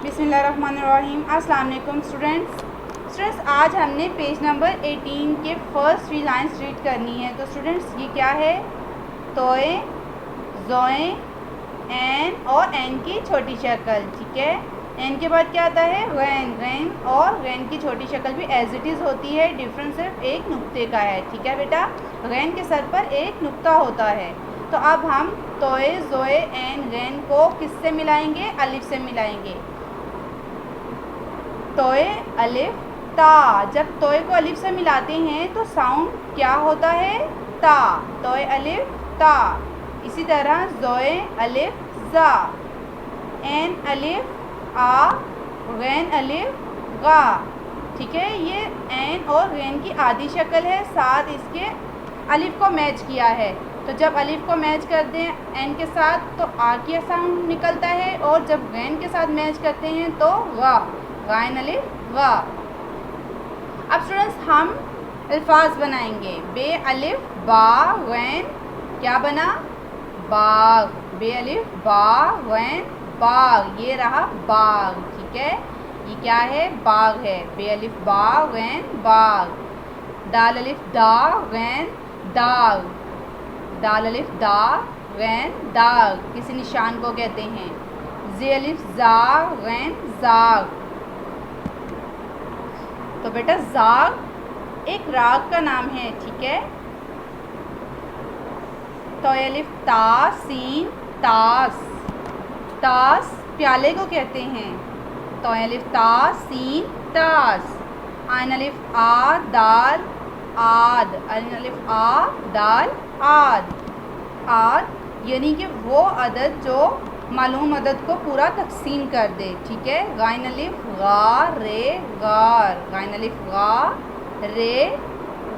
बिस्मिल्लाहिर्रहमानिर्रहीम। अस्सलाम वालेकुम स्टूडेंट्स, आज हमने पेज नंबर 18 के फर्स्ट 3 लाइन्स रीड करनी है। तो स्टूडेंट्स ये क्या है? तोए, जोए, एन और एन की छोटी शक्ल। ठीक है, एन के बाद क्या आता है? गैन। गैन और गैन की छोटी शक्ल भी एज इट इज़ होती है, डिफरेंस सिर्फ एक नुक्ते का है। ठीक है बेटा, गैन के सर पर एक नुक्ता होता है। तो अब हम तोए, जोए, एन, गैन को किससे मिलाएंगे? अलिफ से मिलाएंगे। तोए अलिफ ता। जब तोए को अलिफ से मिलाते हैं तो साउंड क्या होता है? ता। तोए अलिफ ता। इसी तरह जोए अलिफ जा, एन अलिफ आ, गैन अलिफ गा। ठीक है, ये एन और गैन की आधी शक्ल है, साथ इसके अलिफ को मैच किया है। तो जब अलिफ को मैच कर दें एन के साथ तो आ की साउंड निकलता है, और जब गैन के साथ मैच करते हैं तो गा। गायन अलिफ गा। अब स्टूडेंट्स हम अल्फाज बनाएंगे। बे अलिफ बा गैन क्या बना? बाग। बे अलिफ बा गैन बाग, ये रहा बाग। ठीक है, ये क्या है? बाग है। बे अलिफ बा गैन बाग। दाल अलिफ दा गैन दाग। दाल अलिफ दा गैन दाग, किसी निशान को कहते हैं। जे अलिफ जा गैन जाग। तो बेटा जाग एक राग का नाम है। ठीक है, तो अलिफ ता सीन तास। तास प्याले को कहते हैं। तो अलिफ ता सीन तास। आइन अलिफ आ दाल आद। आइन अलिफ आ दाल आद। आद यानी कि वो अदद जो मालूम अदद को पूरा तकसीम कर दे। ठीक है, गाइन अलिफ गा रे गार। गाइन अलिफ गा रे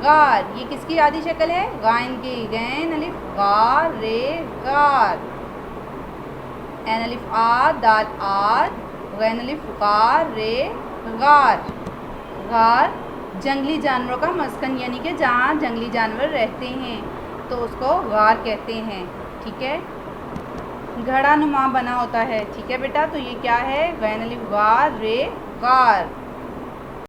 गार, ये किसकी आधी शक्ल है? गाइन की। गैन अलिफ गा रे गार। एन अलिफ आ दाल आद, गैन अलिफ गा रे गार। गार जंगली जानवरों का मस्कन, यानी कि जहाँ जंगली जानवर रहते हैं तो उसको गार कहते हैं। ठीक है, घड़ा नुमा बना होता है। ठीक है बेटा, तो ये क्या है? गैन अलिफ गार रे गार।